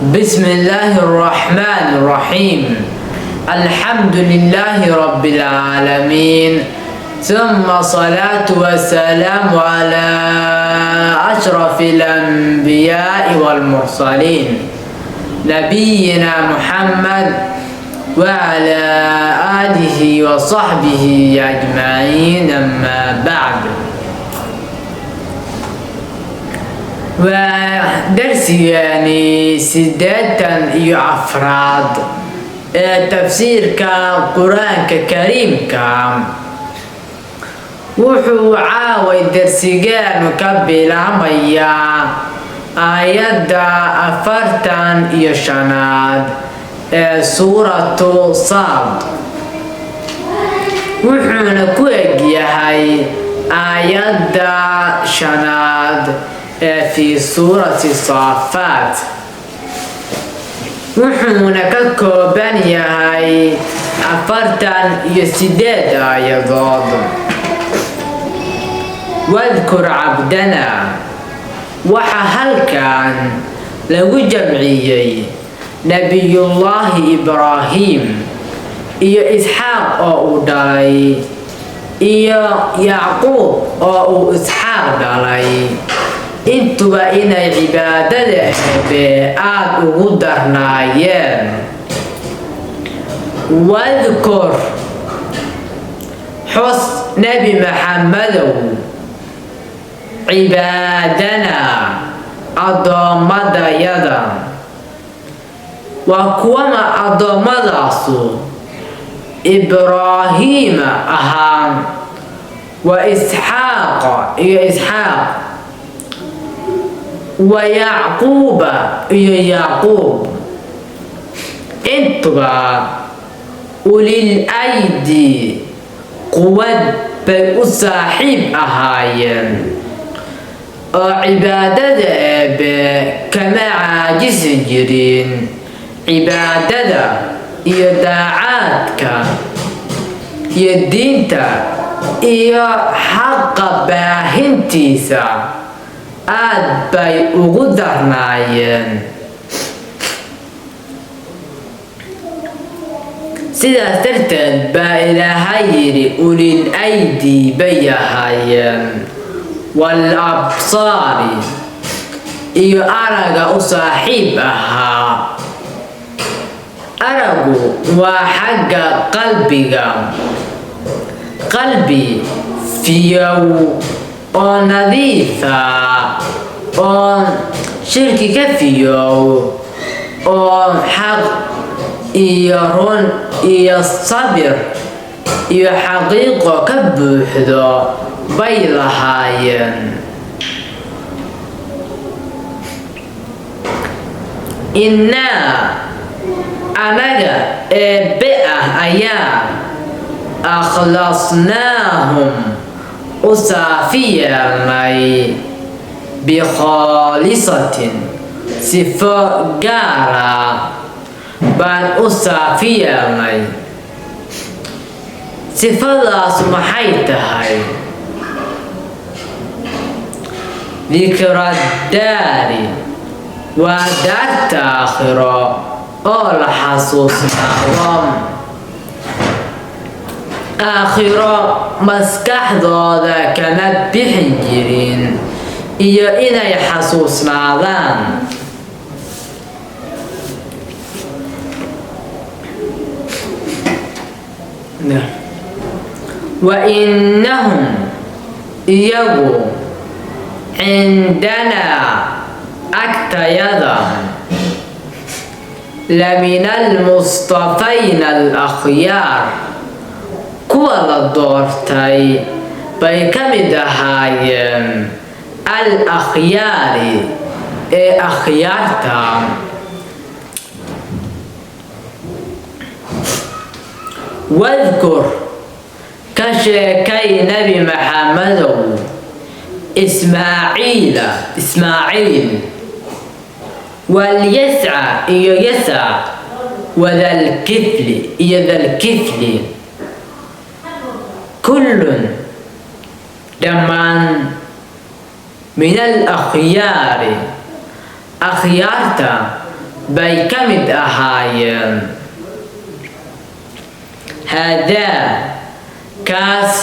بسم الله الرحمن الرحيم. الحمد لله رب العالمين، ثم صلاة والسلام على أشرف الأنبياء والمرسلين نبينا محمد وعلى آله وصحبه أجمعين. أما بعد، ودرسي يعني سداتا أفراد تفسير كقرآن كريم wuxuu caaway darsigeenu ka bilaamayaa aayadda 45 ee suuratu Saad, wuxuuna ku egyahay aayadda 5 ee fi suurati Saafaat, wuxuuna ka kooban yahay 48 aayadood. واذكر عبدنا وحهلكان لو جمعيي نبي الله إبراهيم إيا إسحاق أو داي إيا يعقوب أو إسحاق داي انتو بإنا عبادة بآد وقدرنايين. واذكر حس نبي محمد عبادنا أضامدا يدا، وكوما أضامدا إبراهيم أهام وإسحاق ويعقوب يعقوب، انتبا أولي الأيدي قوات بأصاحب أهايين عبادة كما عاجز جرين. عبادة إيا داعاتك إيا دينتا إيا حق باهنتيسا آد باي أغدرنايين. sidaas darteed baa ilaahay yidhi ulil aydi bay ahaayeen wal absaari iyo araga u saaxiib ahaa. aragu waa xagga qalbiga, qalbi fiyow oo nadiifa oo shirki ka fiyow oo xaq iyo run iyo sabir iyo xaqiiqo ka buuxdo bay lahaayeen. innaa anaga eebbe ah ayaa akhlasnaahum u saafi yeelnay bikhaalisatin sifo gaara baan u saafi yeelnay. sifadaas maxay tahay? dikraddaari waa daarta aakhiro oo la xasuusnaado. aakhiro maskaxdooda kama bixin jirin iyo inay xasuusnaadaan. وإنهم يجو عندنا أكتيدا لمن المصطفين الأخيار، كولا دورتي بيكمدهايم الأخيار أخيارتا. واذكر كشيكي نبي محمد إسماعيل واليسع يسع وذا الكفل كل دمان من الأخيار أخيارتا bay ka mid ahaayeen. Hadaa kaas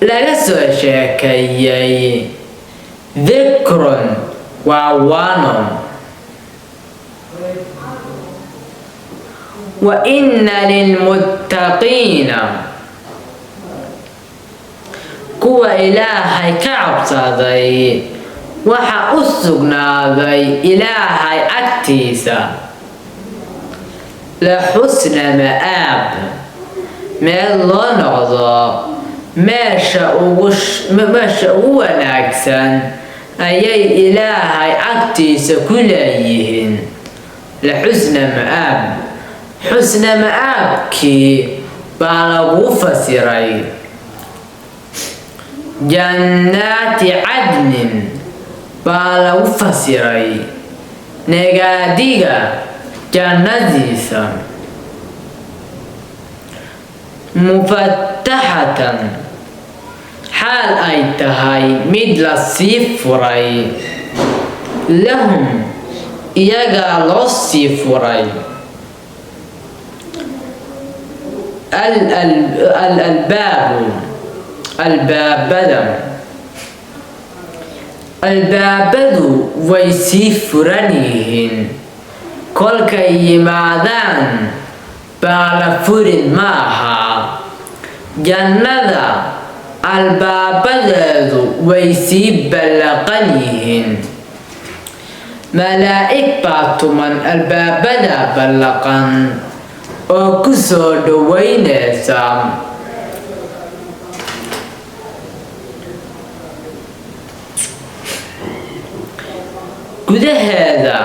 laga soo sheekeeyey. Dhikrun waa waano. wa inna lilmuttaqiina kuwa Ilaahay ka cabsaday waxa u sugnaaday Ilaahay agtiisa la xusna ma'aab, meel loo noqdo meesha ugu wanaagsan ayay Ilaahay agtiisa ku leeyihiin. la xusna ma'aab, xusna ma'aabkii baa lagu fasiray jannaati cadnin baa lagu fasiray nagaadiga jannadiisa. mufattaxatan xaal ay tahay mid la sii furay lahum iyagaa loo sii furay albaabadu way sii furan yihiin. kolkay yimaadaan baa la furin maaha. jannada albaabadeedu way sii ballaqan yihiin. malaa'ig baa tuman albaabada ballaqan oo ku soo dhaweynaysa. gudaheeda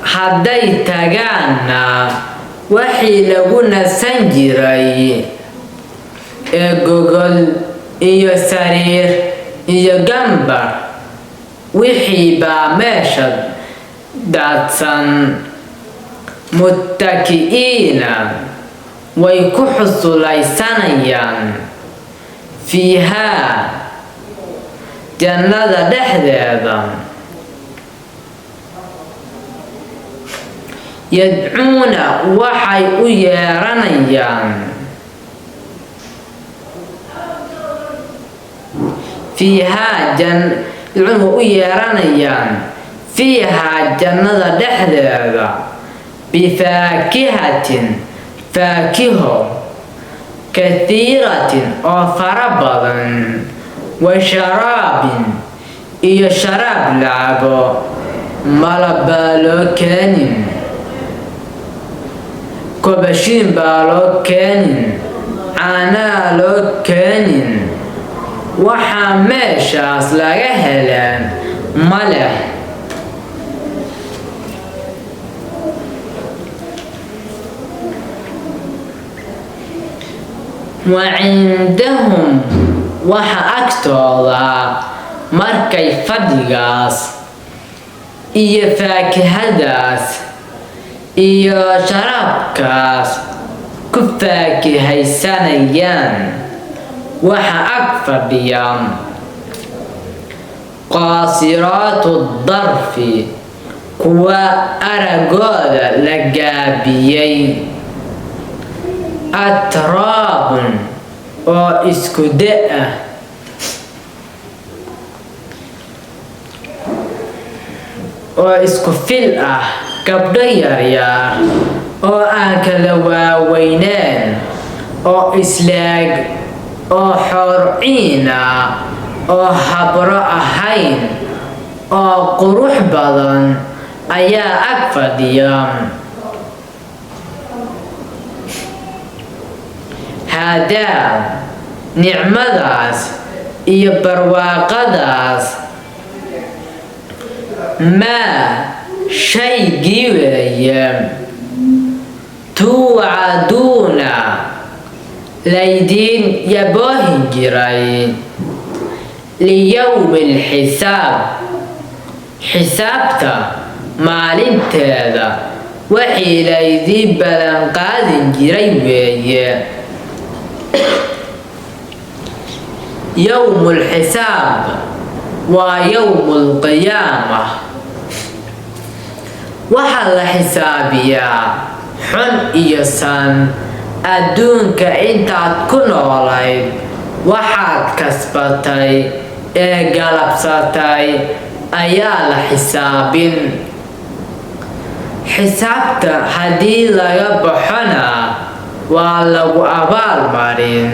hadday tagaanna wixii lagu nasan jiray ee gogol iyo sariir iyo gambar wixii baa meesha daadsan. muttaki'iina way ku xusulaysanayaan fiihaa jannada dhexdeeda. yadcuuna waxay u yeeranayaan fiihaa jannada dhexdeeda bifaakihatin faakiho kathiiratin oo fara badan wa sharaabin iyo sharaab lacabo. malab baa loo keenin, kobashiin baa loo keenin, caanaa loo keenin. waxaa meeshaas laga heleen maleh. wacindahum waxa agtooda markay fadhigaas iyo faakihadaas iyo sharaabkaas ku faakihaysanayaan waxa ag fadhiya qaasiraatu darfi kuwa aragooda la gaabiyey. atraabun oo isku da' oo isku fil ah. gabdho yaryar oo aan kala waaweyneen oo islaag oo xorciina oo habro ahayn oo qurux badan ayaa ag fadhiya. hadaa nicmadaas iyo barwaaqadaas maa shaygii weeye tuucaduuna laydiin yaboohin jiray liyowmi lxisaab xisaabta maalinteeda wixii laydiin ballanqaadin jiray weeye. يوم الحساب ويوم القيامة waxaa la xisaabiyaa xun iyo san adduunka intaad ku noolayd waxaad kasbatay ee galabsatay ayaa la xisaabin. xisaabta haddii laga baxona waa lagu abaalmarin.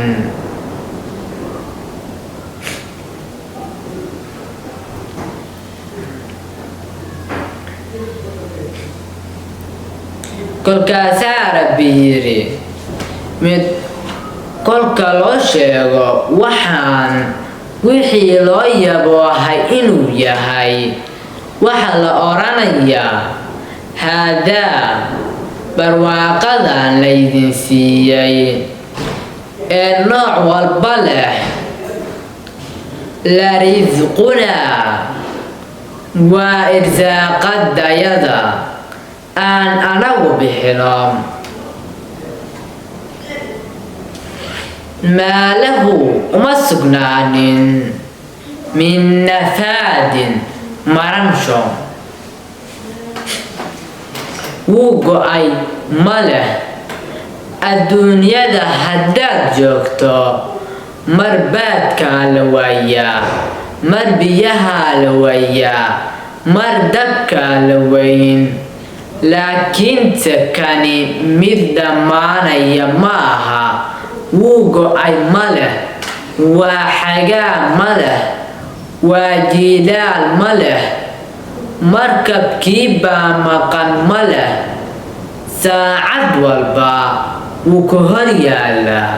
kolkaasaa Rabbi yidhi mid kolka loo sheego waxaan wixii loo yaboohay inuu yahay waxa la oranayaa haadaa barwaaqadan laydin siiyey ee nooc walba leh la risqunaa waa irsaaqadayada aan anagu bixino maa lahu uma sugnaanin min nafaadin maransho wuu go'ay ma leh. adduunyada haddaad joogto mar baadkaa la waayaa, mar biyahaa la waayaa, mar dabkaa la weyn, laakiinse kani mid dhammaanaya ma aha. wuu go'ay ma leh, waa xagaa ma leh, waa jiilaal ma leh, markabkii baa maqan ma leh, saacad walba wuu ka hor yaalaa.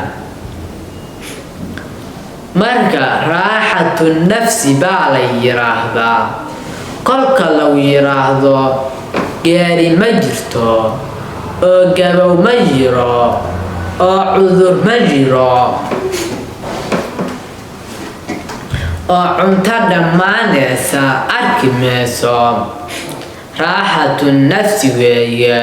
marka raaxatu nafsi baa la yiraahdaa kolka lagu yiraahdo geeri ma jirto oo gabow ma jiro oo cudur ma jiro oo cunto dhammaanaysa arki mayso. raaxatu nafsi weeye.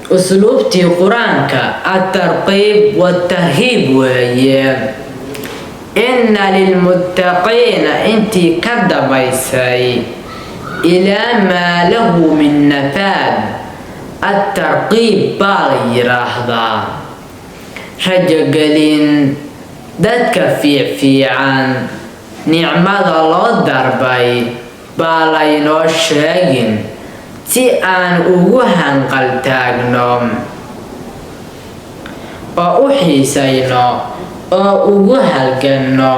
usluubtii qur-aanka الترغيب والترهيب weeye. inna lilmuttaqiina intii ka dambaysay ilaa maa lahu min nafaad الترغيب baa la yiraahdaa rajogelin dadka fiican nicmada loo darbay baa laynoo sheegin si aan ugu hanqaltaagno oo u xiisayno oo ugu halganno.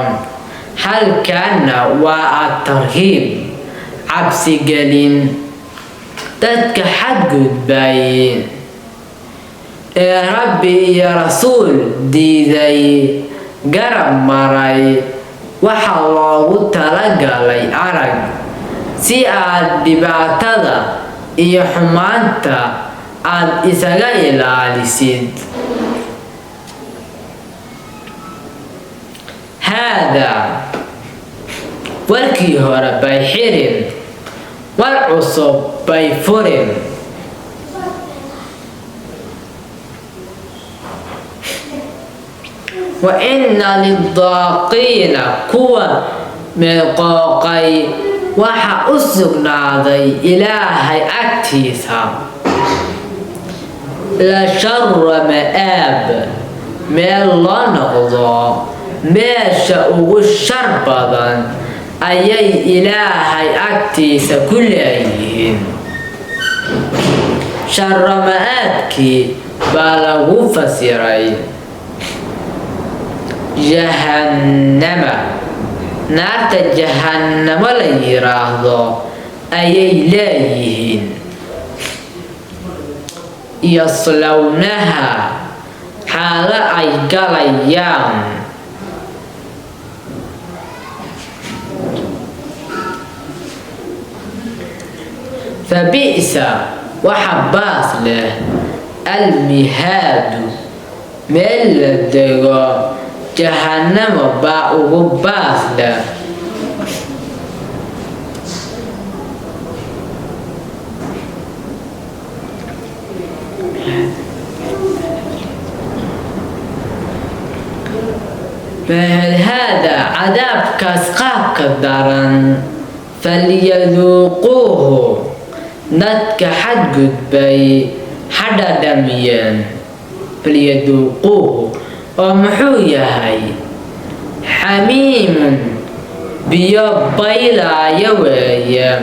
halkaana waa الترهيب cabsigelin dadka xadgudbay ee Rabbi iyo rasuul diiday garab maray waxaa loogu talagalay arag si aad dhibaatada iyo xumaanta aad isaga ilaalisid. haadaa warkii hore bay xirin war cusub bay furin. wa inna lidaaqiina kuwa meeqooqay waxa u sugnaaday ilaahay agtiisa la sharra ma'aab meel loo noqdo meesha ugu shar badan ayay ilaahay agtiisa ku leeyihiin. sharra ma'aabkii baa lagu fasiray jahannama. naarta jahannamo la yiraahdo ayay leeyihiin. yaslawnaha xaalo ay galayaan fabi'sa waxa baas leh almihaadu meel la dego jahannamo baa ugu baas leh. هذا عذاب كاسقاب كدارا فليذوقوه ندك حد قدبي حدا دميا فليذوقوه ومحويا هاي حميم بيضيلا يويا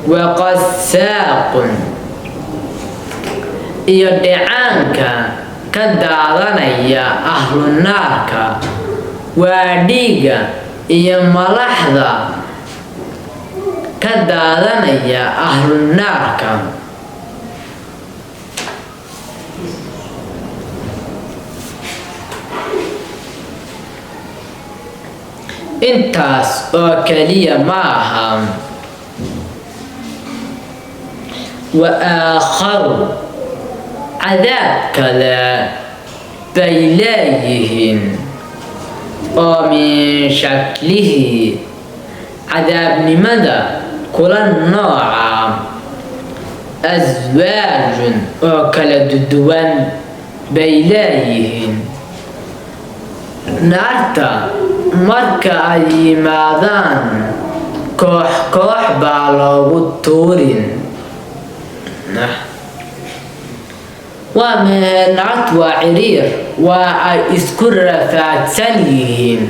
وقساق يدعانك كدادنيا أهل النار واديقا ملحظة كدادنيا أهل النار intaas oo kaliya ma aha wa aakharu cadaab kale bay leeyihiin oo min shaklihi cadaabnimada kula nooca aswaajun oo kala duwan bay leeyihiin naarta marka ay yimaadaan koox koox baa loogu tuurin waa naartu waa ciriir waa ay isku rafaadsan yihiin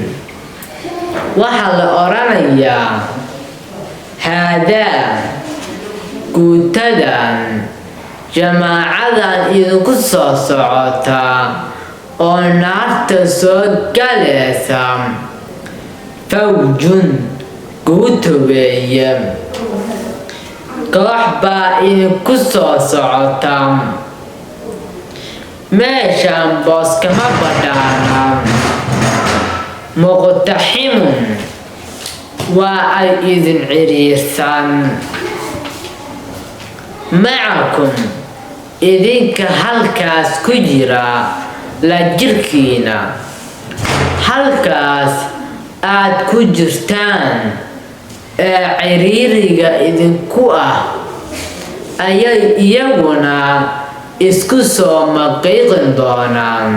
waxaa la oranayaa haadaa guutadan jamaacadan idinku soo socotaa oo naarta soo galaysa fawjun guuta weeye koox baa idinku soo socota meeshaan boos kama badhaana muqtaximun waa ay idin ciriirsan macakum idinka halkaas ku jira la jirkiina halkaas aad ku jirtaan ee ciriiriga idinku ah ayay iyaguna isku soo maqiiqin doonaan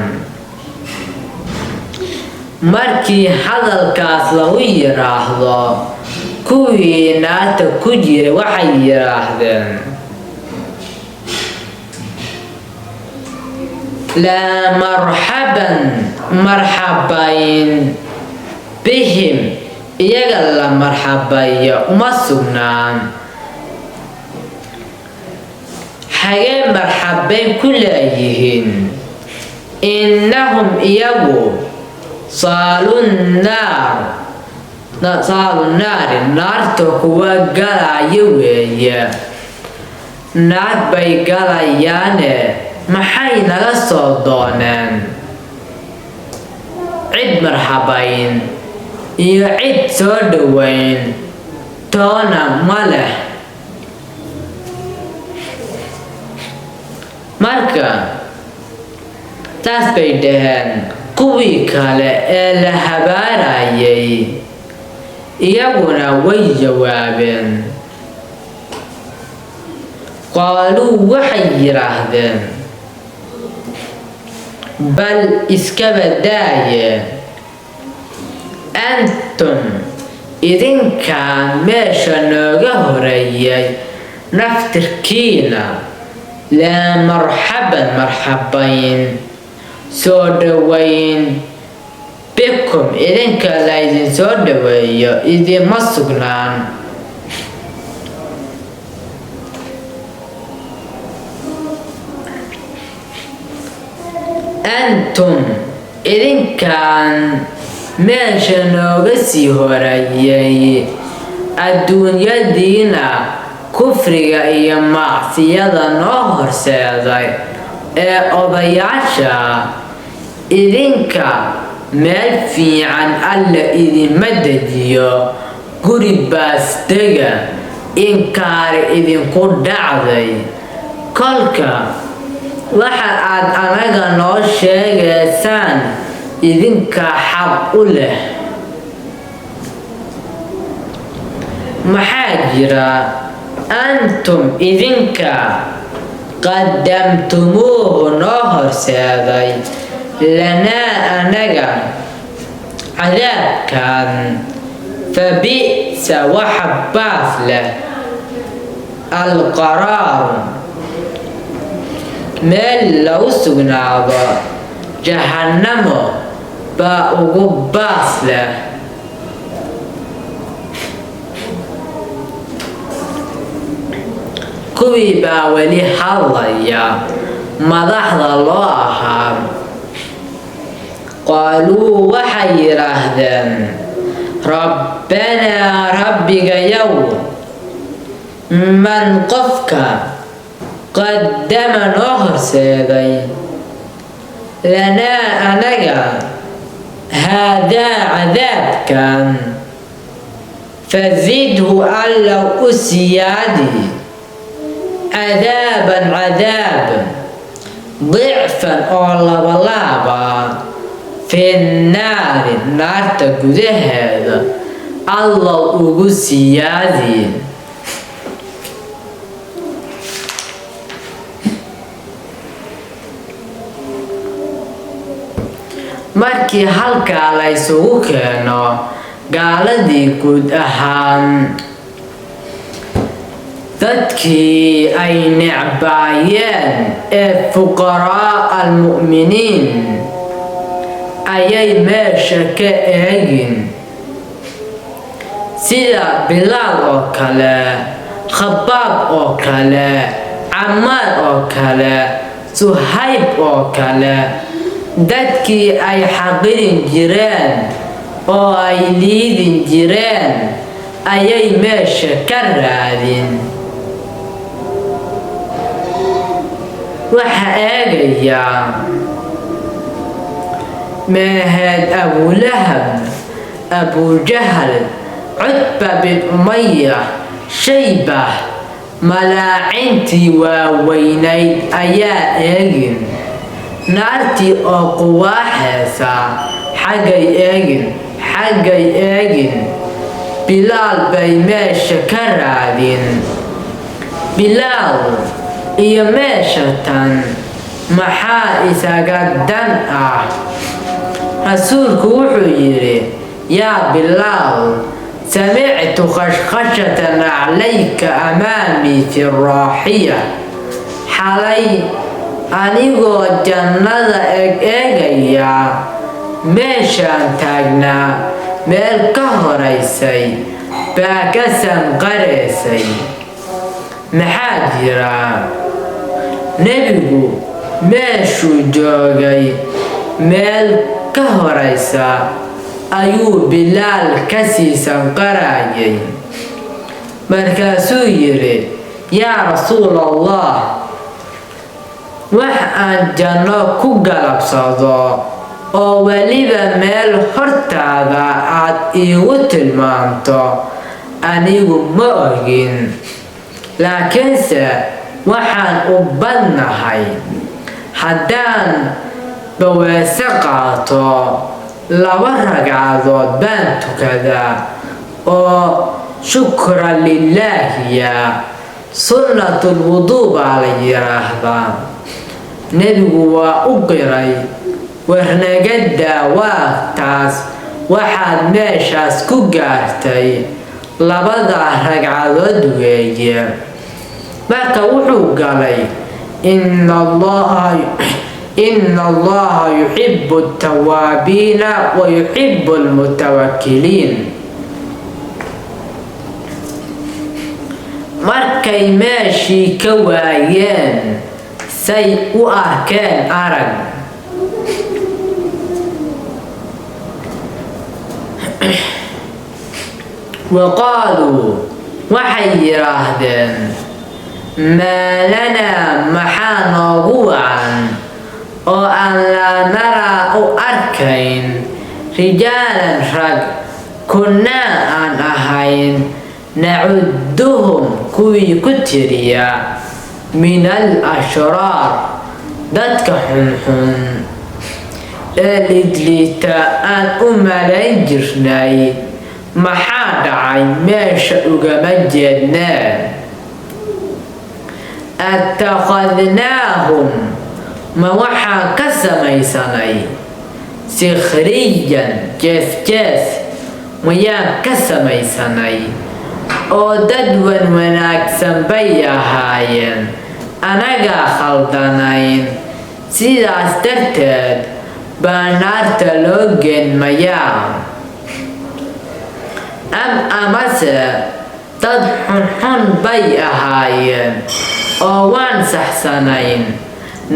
markii hadalkaas lagu yiraahdo kuwii naarta ku jira waxay yiraahdeen لا مرحبا مرحبين بهم يلا مرحبا وما سقنان حاجة مرحبين كلهم إنهم يبو صالوا النار النار تقوى قلا يوي نار بي قلا ياني maxay naga soo dooneen cid marxabayn iyo cid soo dhoweyn toona ma leh marka taas bay dhaheen kuwii kale ee la habaarayay iyaguna way jawaabeen qaaluu waxay yiraahdeen بل إسكبداية أنتم إذن كان ماشا نوغهريي نفتركينا لا مرحبا مرحبين سودوين بكم إذن كان لايزن سودوين إذن مصغنان أنتم إذن كان ماشا نوغسي هوريي الدنيا دينا كفرية إيا معصية نوهر سيداي أضيعشا إذن كان مال في عن ألا إذن مدديو قريب باستيغا إنكار إذن قد عضي كلك waxa aad anaga noo sheegaysaan idinka xaq u leh maxaa jira antum idinka qadamtumuuhu noo horseeday lanaa anaga cadaabkan fabi'sa waxa baas leh alqaraaru meel lagu sugnaado jahannamo baa ugu baas leh. kuwii baa weli hadlaya madaxda loo ahaa. qaaluu waxay yidhaahdeen rabbanaa rabbigayow man qofka qaddama noo horseeday lanaa anaga haadaa cadaabkan fazidhu alla u siyaadi cadaaban cadaab dicfan oo labalaaba fi naari naarta gudaheeda allah ugu siyaadi. markii halkaa la isugu keeno gaaladii guud ahaan dadkii ay necbaayeen ee fuqaraa almu'miniin ayay meesha ka eegin, sida bilaal oo kale, khabaab oo kale, camaar oo kale, suhayb oo kale. dadkii ay xaqirin jireen oo ay liidin jireen ayay meesha ka raadin. waxa eegaya meeheed abulahab, abujahal, cutba bin umaya, shaybah, malaacintii waaweynayd ayaa eegin. naartii oo quwaaxeysa xaggay eegin. bilaal bay meesha ka raadin. bilaal iyo meesha tan maxaa isaga dan ah? rasuulku wuxuu yidhi yaa bilaal samictu khashkhashatan calayka amaamii fi raaxiya. xalay anigoo jannada eegaya meeshaan taagnaa meel ka horaysay baa ka sanqaraysay. maxaa jira? nebigu meeshuu joogay meel ka horaysa ayuu bilaal kasii sanqarayay. markaasuu yidhi yaa rasuul allah, wax aan janno ku galabsado oo weliba meel hortaada aad iigu tilmaamto anigu ma ogin, laakiinse waxaan u badnahay haddaan baweese qaato 2 ragcadood baan tukadaa oo shukran lilaahiya. sunnatul wuduu baa la yiraahdaa. nebigu waa u qiray warnagadaa waa taas waxaad meeshaas ku gaartay 2 ragcadood weeye. marka wuxuu galay inna allaha yuxibbu at-tawaabiina wa yuxibbu al-mutawakkiliin. markay meeshii ka waayeen say u arkeen arag, waqaaluu waxay yidhaahdeen maa lanaa maxaa noogu wacan oo aan laa naraa u arkayn rijaalan rag kunnaa aan ahayn nacudduhum kuwii ku tiriya min al-ashraar dadka xunxun ee lidliita aan u malayn jirnay. maxaa dhacay? meesha ugama jeednaa. attakhadnaahum ma waxaan ka samaysanay sikhriyan jees miyaan ka samaysanay oo dad wanaagsan bay ahaayeen anagaa khaldanayn sidaas darteed baa naarta loo geenmayaa amase dad xunxun bay ahaayeen oo waan saxsanayn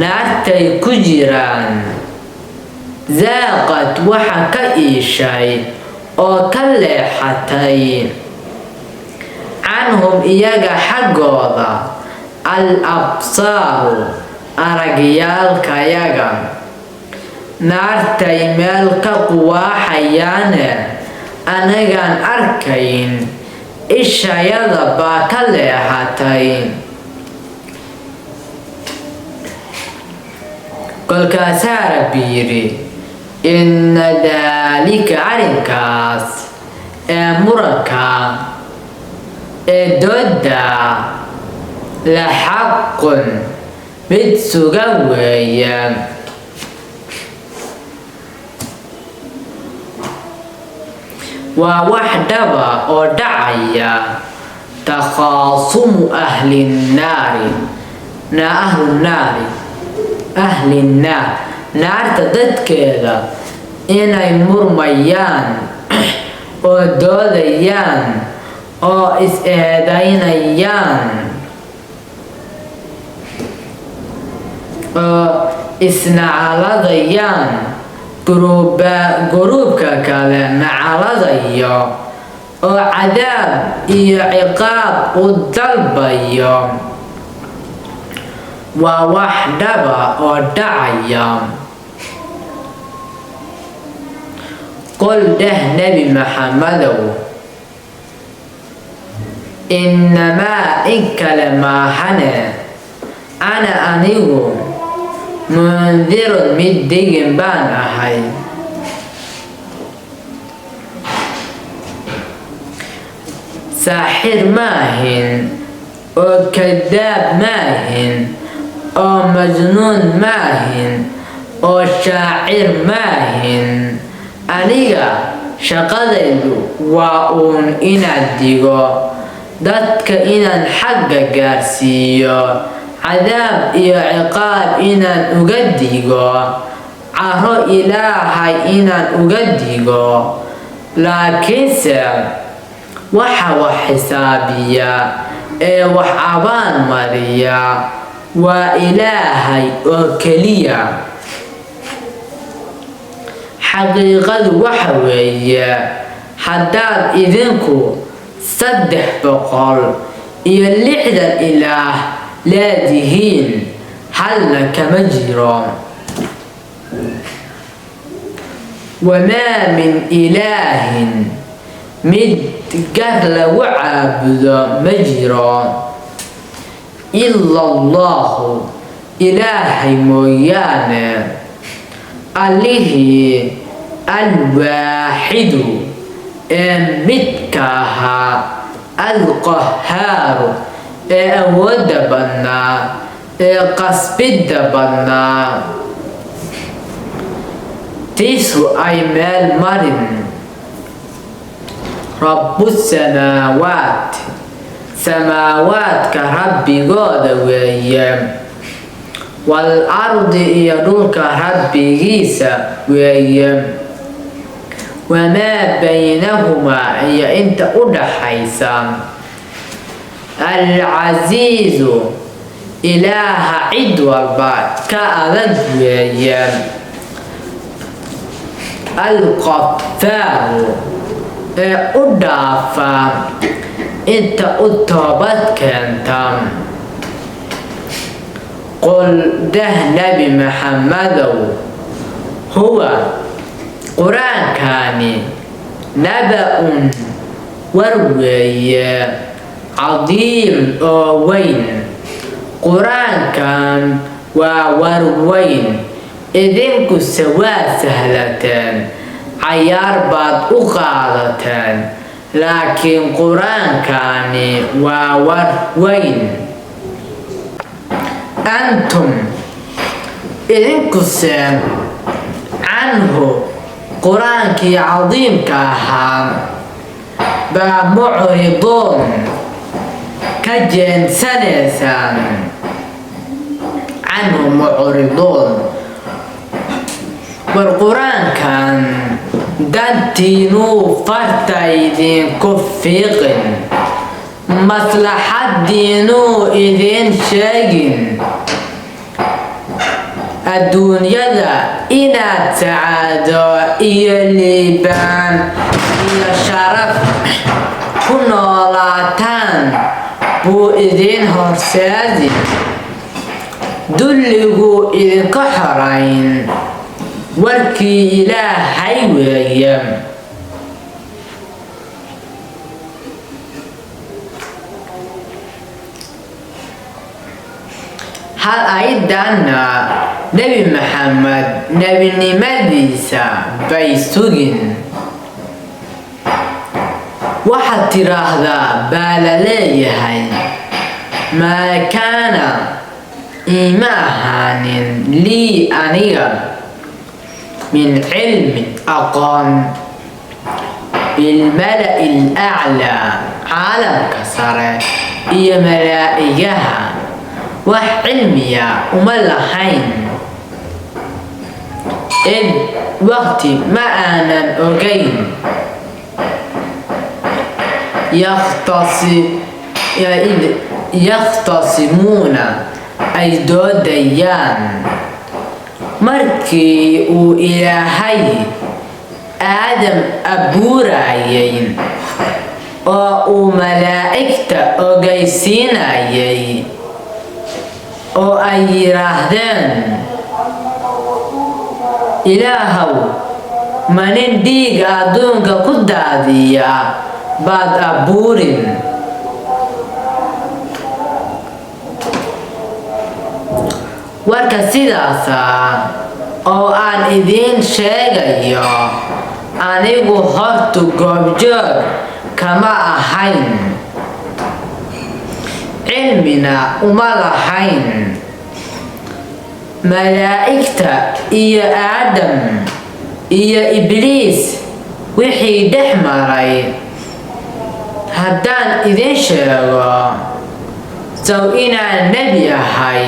naartay ku jiraan zaaqad waxa ka iishay oo ka leexatay canhum iyaga xaggooda al absaaru aragyaalkayaga naartay meel ka quwaaxayaane anagaan arkayn ishayada baa ka leexatay kolkaasaa rabbi yidhi inna daalika arrinkaas ee muranka ee dooda la xaqun mid sugan weeye waa wax dhaba oo dhacaya takhaasumu ahlinnaar naarta dadkeeda inay murmayaan oo doodayaan oo is-eedaynayaan oo isnacaladayaan guruubka kale nacaladayo oo cadaab iyo ciqaab u dalbayo waa wax dhaba oo dhacaya qol dheh nebi maxamedow innamaa in kale maahane ana anigu mundirun mid digin baan ahay saaxir maahin oo kadaab maahin oo majnuun maahin oo shaacir maahin aniga shaqadaydu waa uun inaan digo dadka inaan xagga gaarsiiyo cadaab iyo ciqaab inaan uga digo caro ilaahay inaan uga digo laakiinse waxa wax xisaabiya ee wax abaan mariya waa ilaahay oo keliya xaqiiqadu waxa weeye haddaad idinku 360 ilaah leedihiin halna kama jiro wamaa min ilaahin mid gar lagu caabudo ma jiro ila allahu ilaahay mooyaane allihii alwaaxidu ee midka ahaa alqahaaru ee awoodda badnaa ee qasbidda badnaa tiisu ay meel marin rabbu samaawaat samaawaadka rabbigooda weeye wal ardi iyo dhulka rabbigiisa weeye wamaa baynahumaa iyo inta u dhaxaysa alcasiizu ilaaha cid walba ka adag weeye alqafaaru ee u dhaafa inta u toobad keenta qul dah nebi maxamedow huwa qur-aankaani naba-un war weeye cadiim oo weyn qur-aankan waa war weyn idinkuse waa sahlateen cayaar baad u qaadateen laakiin qur-aankaani waa war weyn antum idinkuse can canhu qur-aankii cadiimka ahaa baa mucriduun ka jeensanaysaan canhu mucriduun war qur-aankan dantiinuu farta idinku fiiqin maslaxadiinuu idin sheegin adduunyada inaad sacaado iyo liibaan iyo sharaf ku noolaataan buu idin horseedi dulliguu idinka xorayn warkii ilaahay weeye hal ayadana nebi maxamed nebinimadiisa bay sugin waxaad tiraahdaa baa la leeyahay maa kaana iima ahaanin lii aniga min cilmin aqoon bilmala'i alaclaa caalamka sare iyo malaa'igaha wax cilmiya uma lahayn id waqti ma aanan ogayn yakhtasimuuna ay doodayaan markii uu ilaahay aadam abuurayay oo uu malaa'igta ogaysiinayay oo ay yiraahdeen ilaahow ma nin dhiiga adduunka ku daadiya baad abuurin warka sidaasa oo aan idiin sheegayo anigu hortu goobjoog kama ahayn cilmina uma lahayn malaa'igta iyo aadam iyo ibliis wixii dhex maray haddaan idin sheego sow inaan nebi ahay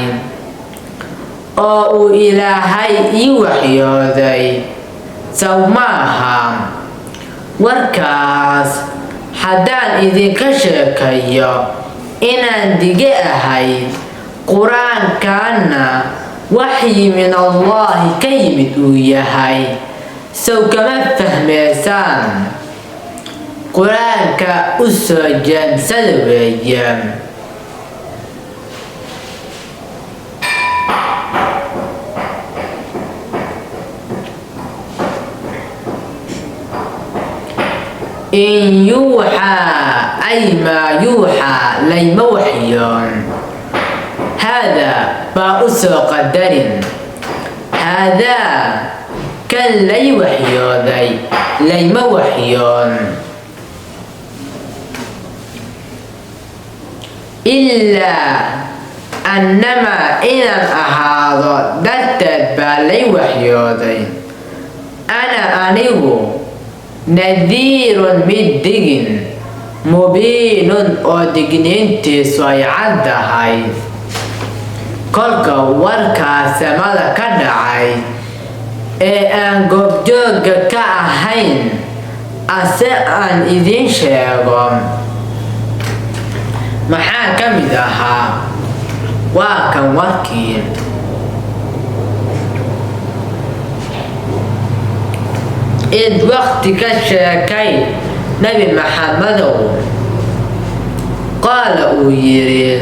oo uu ilaahay ii waxyooday sow maaha warkaas haddaan idinka sheekayo inaan dige ahay qur-aankaana waxyi min allaahi ka yimid uu yahay sow kama fahmaysaan qur-aanka u soo jeensada weeye in yuuxaa ay maa yuuxaa layma waxyoon haadaa baa u soo qadarin haadaa kan lay waxyooday layma waxyoon ilaa annamaa inaan ahaado darteed baa lay waxyooday ana anigu nadiirun mid digin mubiinun oo digniintiisu ay caddahay kolka warkaa samada ka dhacay ee aan goobjoogga ka ahayn ase aan idiin sheego maxaa ka mid ahaa waa kan warkii id waqti ka sheekay nebi maxamedow qaala uu yidhi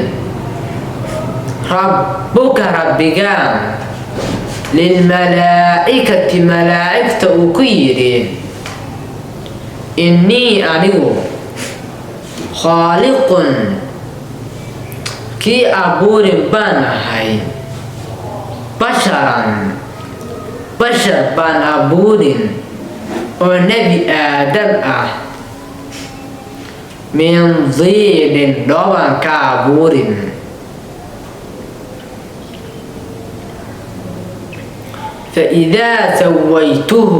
rabbuka rabbigaan lilmalaa'ikati malaa'igta uu ku yidhi innii anigu khaaliqun kii abuurin baan ahay bashar baan abuurin oo nebi aadam ah min diinin dhooban ka abuurin فإذا سويته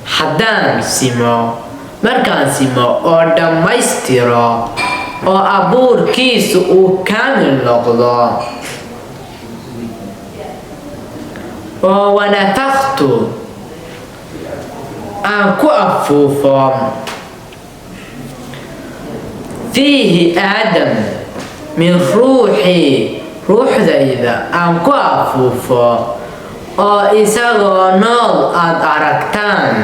haddaan simo markaan simo oo dhammaystiro oo abuurkiisu uu kaamil noqdo oo wanafaktu aan ku afuufo fiihi aadam min ruuxii ruuxdayda aan ku afuufo oo isagoo nool aad aragtaan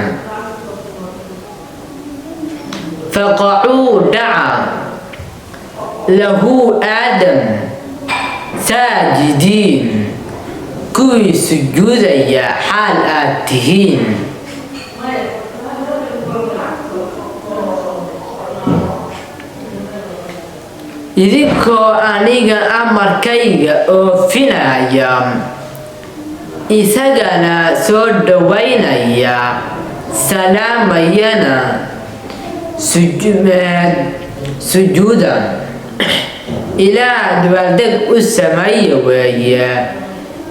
faqacuu dhaca lahu aadam saajidiin kuwii sujuudaya xaal aad tihiin idinkoo aniga amarkayga oofinaya isagana soo dhawaynaya salaamayana sujuuda ilaah dabaaldeg u sameeya weeye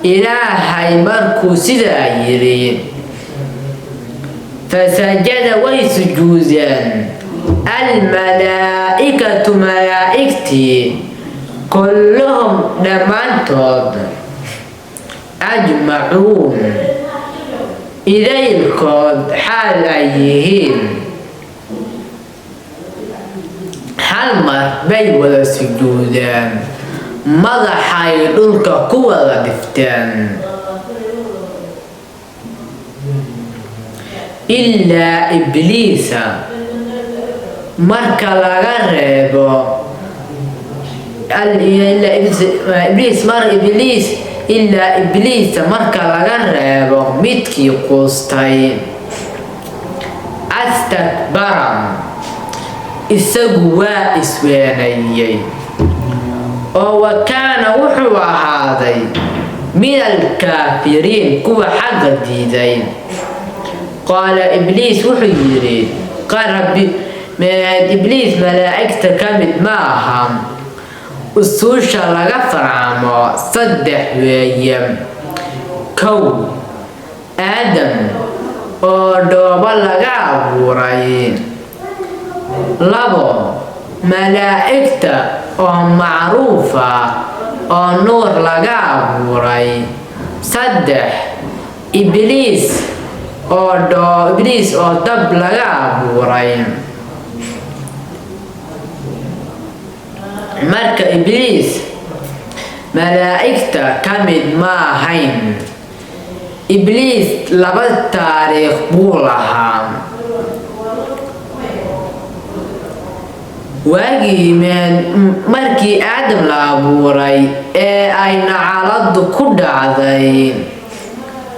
ilaahay markuu sidaa yidhi fasajada way sujuudeen almalaa'ikatu malaa'igtii kulluhum dhammaantood ajmacuun idaylkood xaal ay yihiin hal mar bay wada sujuudeen madaxay dhulka ku wada dhifteen ilaa ibliisa marka laga reebo ilaa ibliisa marka laga reebo midkii quustay astakbara isagu waa isweenayey oo wakaana wuxuu ahaaday min alkaafiriin kuwa xagga diiday qaala ibliis wuxuu yidhi ibliis malaa'igta ka mid ma aha usuusha laga farcamo 3 weeye 1 aadam oo dhoobo laga abuuray 2 malaa'igta oo macruufa oo nuur laga abuuray 3 ibliis oo dab laga abuuray marka ibliis malaa'igta ka mid ma ahayn ibliis 2 taariikh buu lahaa markii aadam la abuuray ee ay nacaladu ku dhacday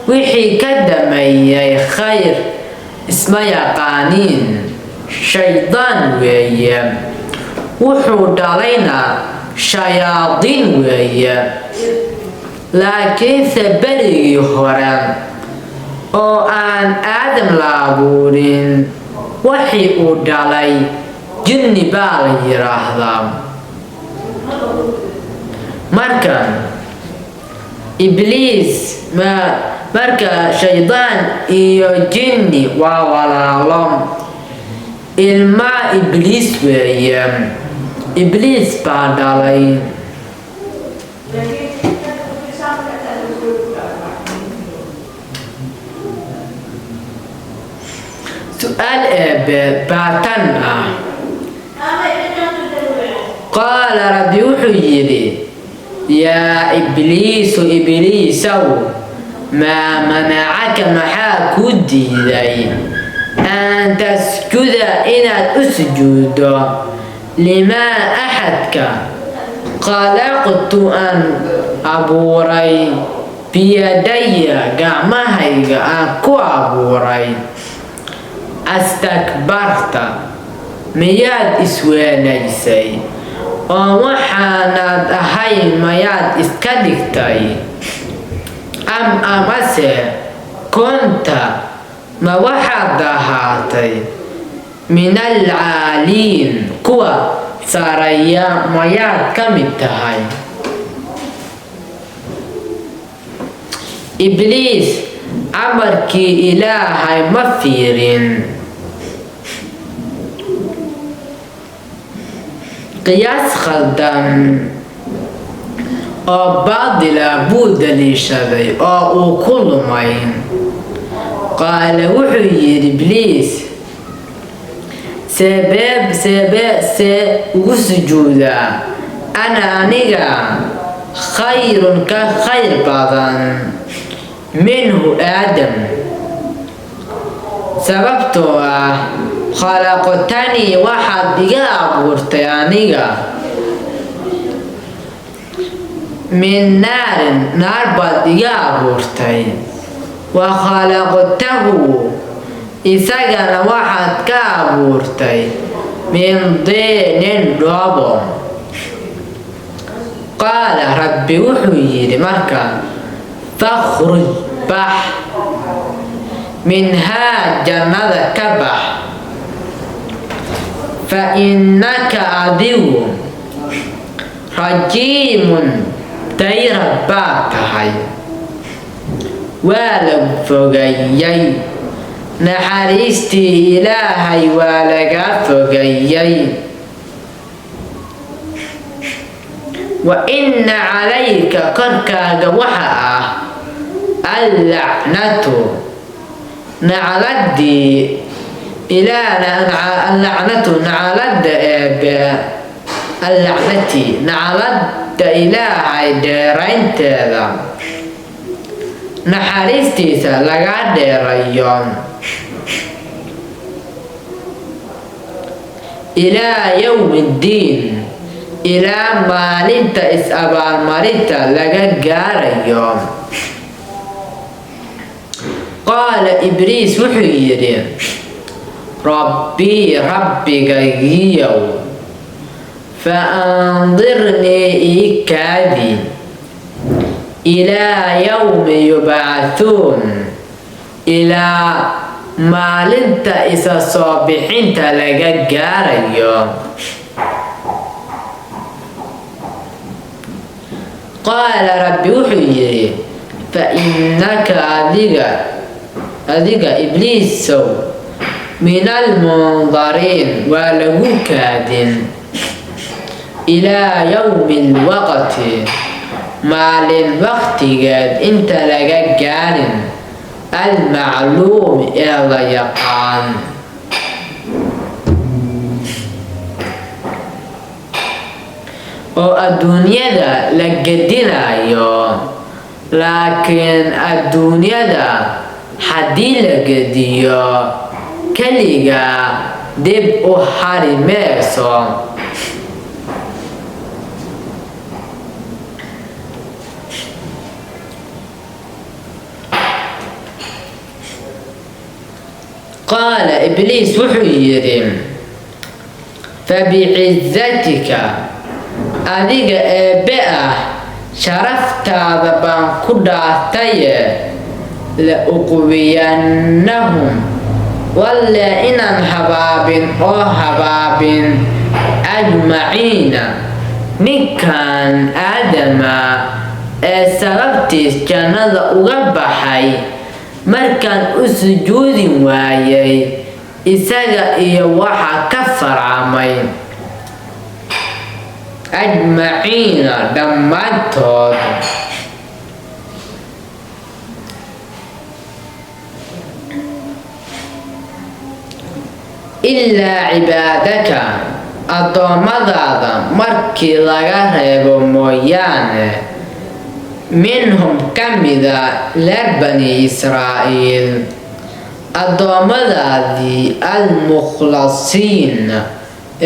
wixii ka dameeyay khayr isma yaqaaniin shaydaan weeye wuxuu dhalayna shayaadiin weeye laakiinse berigii hore oo aan aadam la abuurin wixii uu dhalay jinni baa la yiraahdaa marka ibliis marka shaydaan iyo jinni waa walaalo ilma ibliis weeye ibliis baa dhalay su'aal baatan ah qaala rabbi wuxuu yidhi yaa ibliisu ibliisow maa manacaka maxaa kuu diiday an tasjuda inaad u sujuuddo limaa axadka khalaqtu aan abuuray biyadaya gacmahayga aan ku abuuray astakbarta miyaad isweenaysay oo waxaanaad ahayn mayaad iska dhigtay amase kunta ma waxaad ahaatay min alcaaliin kuwa saraya mayaad ka mid tahay إبليس أمركي إلهي مفيرين قياس خلدان oo baadila buu daliishaday oo uu ku lumay qaala wuxuu yidhi ibliis see ugu sujuudaa aniga khayrun ka khayr badan minhu aadam sababtoo ah khalaqtanii waxaad iga abuurtay aniga min naarin naar baad iga abuurtay wa khalaqtahu isagana waxaad ka abuurtay min diinin dhoobo qaala rabbi wuxuu yidhi marka fakhruj bax minhaa jannada ka bax fa innaka adigu rajiimun dayrad baad tahay waa lagu fogeeyey naxariistii ilaahay waa laga fogeeyey wa inna calayka korkaaga waxa ah allacnatu nacladii allacnatu naclada eebe allacnati naclada ilaahay dheeraynteeda naxariistiisa laga dheerayo ilaa yowmi ddiin ilaa maalinta is-abaalmarinta laga gaarayo qaala ibliis wuxuu yidhi rabbii rabbigaygiyow فأنظرني إيكادي إلى يوم يبعثون إلى مالنت إسا صابحين تلقى اليوم قال ربي وحيري فإنك أذيك إبليس من المنظرين ولو كادٍ إلى يوم الوقت مالin waqtigeed inta laga gaarin المعلوم ee la yaqaan oo adduunyada la gedinayo laakiin adduunyada haddii la gediyo keliga dib u hari mayso قال إبليس وحيري فبعزتك أذيك بقى شرفت بان كداتي لأقوينهم ولا إن حباب أو حباب أجمعين نكان آدم سببتي جنة أغبحي markaan u sujuudi waayay isaga iyo waxa ka farcamay ajmaciina dhammaantood ilaa cibaadaka addoommadaada markii laga reebo mooyaane minhum kamida reer bani israa'iil addoommadaadii almukhlasiin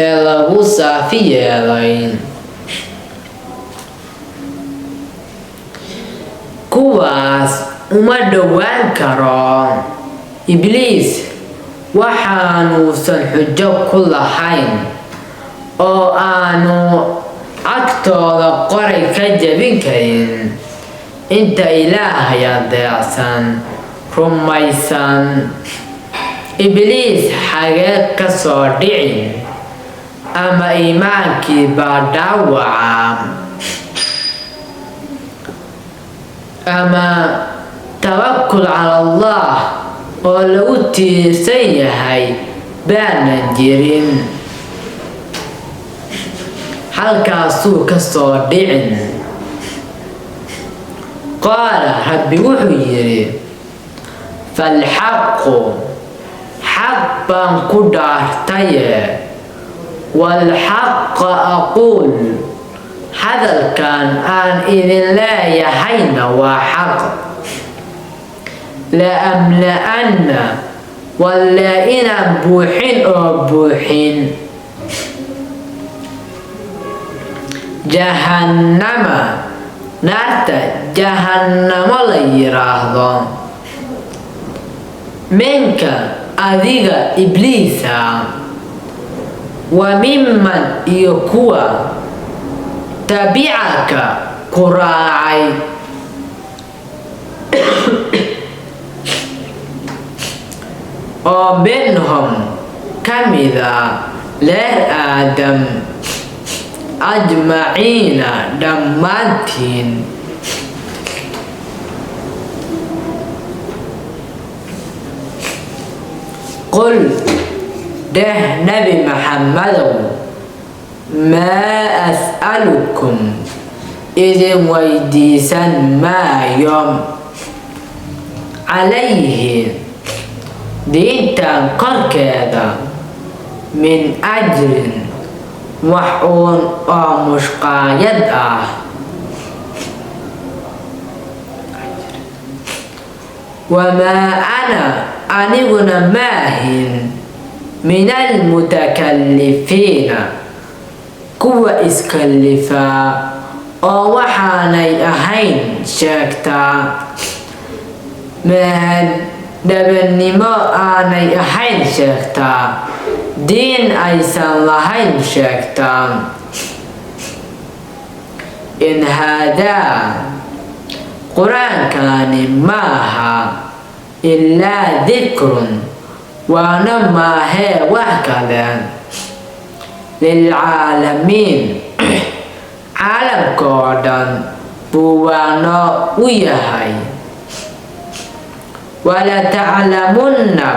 ee lagu saafi yeelay kuwaas uma dhowaan karo ibliis waxaanuusan xujo ku lahayn oo aanu agtooda qoray ka jebin karin inta ilaahay adeecsan rumaysan ibliis xagee ka soo dhicin ama iimaankii baa dhaawaca ama tawakul cala allah oo lagu tiirsan yahay baanan jirin. halkaasuu ka soo dhicin. qaala rabbi wuxuu yidhi falxaqu xaq baan ku dhaartaye walxaqa aquul hadalkan aan idin leeyahayna waa xaq. laamla'anna wallaa inaan buuxin oo buuxin jahannama naarta jahannamo la yiraahdo minka adiga ibliisa wa mimman iyo kuwa tabicaka ku raacay oo minhum kamida reer aadam ajmaciina dhammaantiin. qul dheh nabi maxamadow maa as'alukum idin weydiisan maayo calayhi diintan korkeeda min ajrin wax uun oo mushqaayad ah. wamaa ana aniguna maahin min almutakallifiina kuwa iskallifaa oo waxaanay ahayn sheegtaa. dhabanimo aanay ahayn sheegtaa. diin aysan lahayn sheegtaa. in haadaa qur-aankani maaha ilaa dikrun waana maahee wax kale lilcaalamiin caalamka oo dhan buu waano u yahay. walataclamunna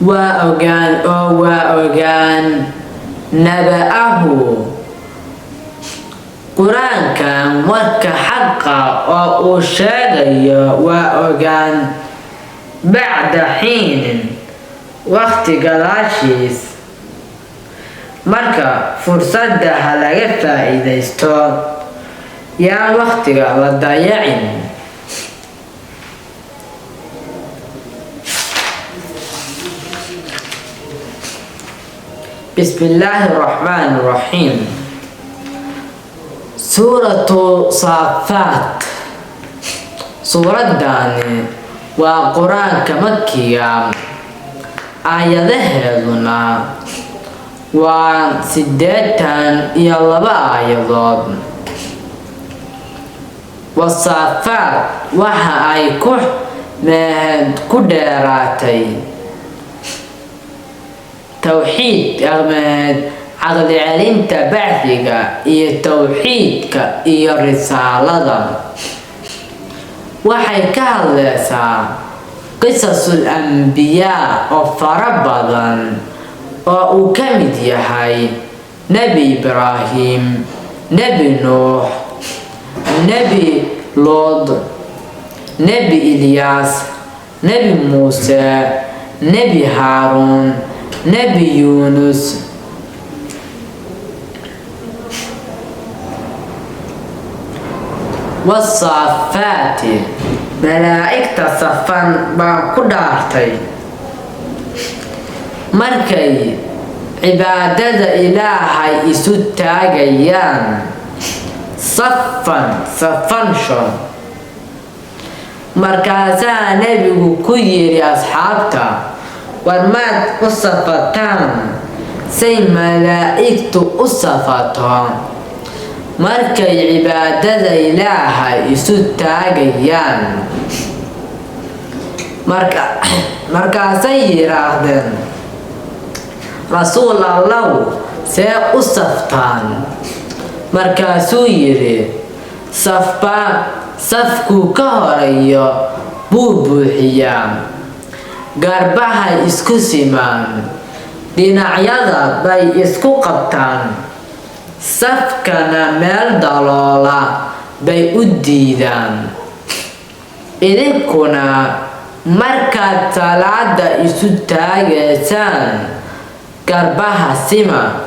waa ogaan naba'ahu qur-aankan warka xaqa oo uu sheegayo waa ogaan bacda xiinin waqti gadaashiis. marka fursadda ha laga faa'iidaysto yaan waqtiga la dayacin. bismillaahi raxmaani raxiim. suuratu saafaat suuraddaani waa qur-aanka makiga aayadaheeduna waa 82 aayadood. wasaafaat waxa ay ku dheeraatay tawxiid caqli celinta bacdiga iyo tawxiidka iyo risaalada. waxay ka hadlaysaa qisasul anbiyaa oo fara badan oo uu ka mid yahay nebi ibraahim, nebi nuux, nebi lood, nebi ilyaas, nebi muuse, nebi haaruun, nebi yuunus. wasaafaati malaa'igta safan baan ku dhaartay markay cibaadada ilaahay isu taagayaan safansho. markaasaa nebigu ku yidhi asxaabta war maad u safataan say malaa'igtu u safato markay cibaadada ilaahay isu taagayaan. markaasay yidhaahdeen rasuul allow see u saftaan. markaasuu yidhi safkuu ka horeeyo buu buuxiyaa. Garbaha isku simaan, dhinacyada bay isku qabtaan, safkana meel daloola bay u diidaan. Idinkuna markaad salaada isu taagaysaan, garbaha sima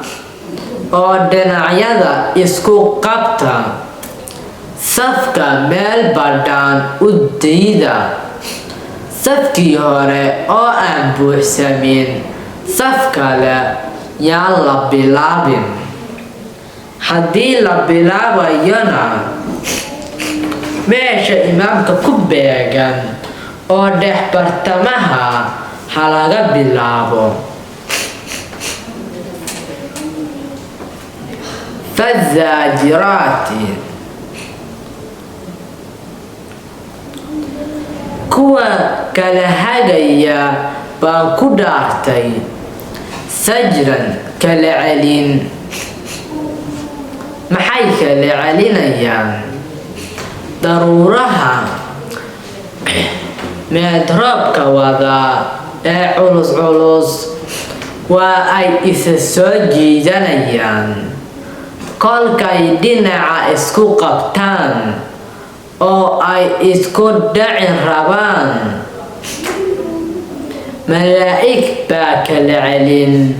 oo dhinacyada isku qabta, safka meel badhaan u diida. Safkii hore oo aan buuxsamin, saf kale yaan la bilaabin. Haddii la bilaabayona, meesha imaamka ku beegan oo dhex bartamaha ha laga bilaabo. Fazaajiraati, kuwa kala hagaya baan ku dhaartay. Sajran, kala celin. Maxay kala celinayaan? Daruuraha meedroobka wada ee culus waa ay isa soo jiidanayaan. Kolkay dhinaca isku qabtaan oo ay isku dhacin rabaan, malaa'ig baa kala celin,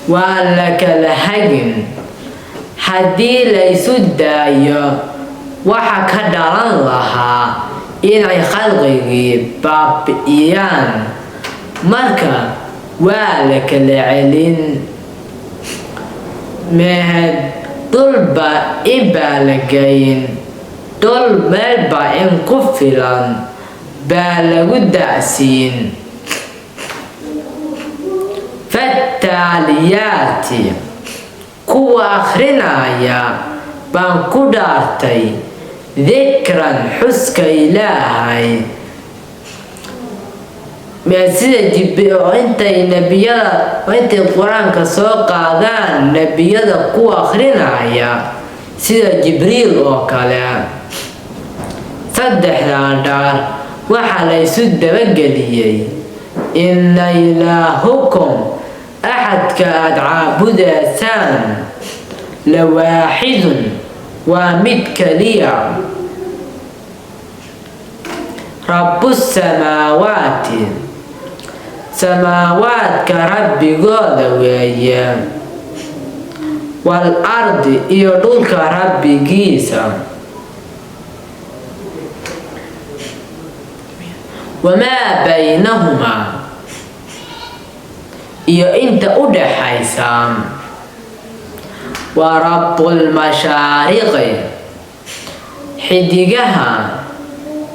waa la kala hagin. Haddii laysu daayo, waxa ka dhalan lahaa inay khalqigii baabi'iyaan. Marka waa la kala celin. Mehed dhulba inbaa la geyn, dhul meelba in ku filan baa lagu da'siin. Fattaaliyaati, kuwa akhrinaya baan ku dhaartay. Dikran, xuska Ilaahay. Sida intay qur-aanka soo qaadaan nebiyada ku akhrinaya sida Jibriil oo kale. Saddexdaa dhaar waxaa la isu dabageliyey. Inna ilaahukum, axadka aad caabudaysaan, la waaxidun, waa mid kaliya. Rabbusamaawaati, samaawaadka rabbigooda weeye. Wal ardi, iyo dhulka rabbigiisa. Wamaa baynahumaa, iyo inta u dhaxaysa. Wa rabbulmashaariqi, xidigaha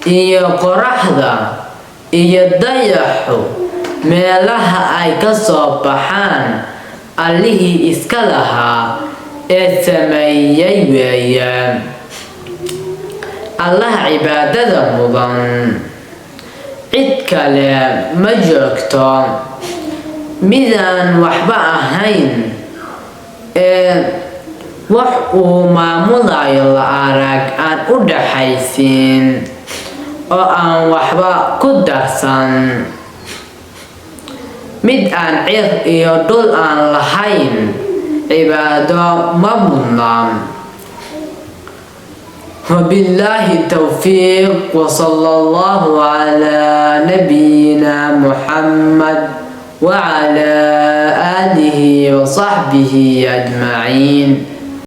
iyo qoraxda iyo dayaxu meelaha ay ka soo baxaan allihii iska lahaa ee sameeyey weeyaan. Allah cibaadada mudan, cid kale ma joogto. Midaan waxba ahayn ee wax uu maamulayo la arag, aan u dhaxaysiin, oo aan waxba ku darsan. Mid aan cir iyo dhul aan lahayn, cibaado ma mudna. Wabillaahi tawfiiq, wa sallallahu ala nabiyyina Muhammad wa ala alihi wa sahbihi ajma'in.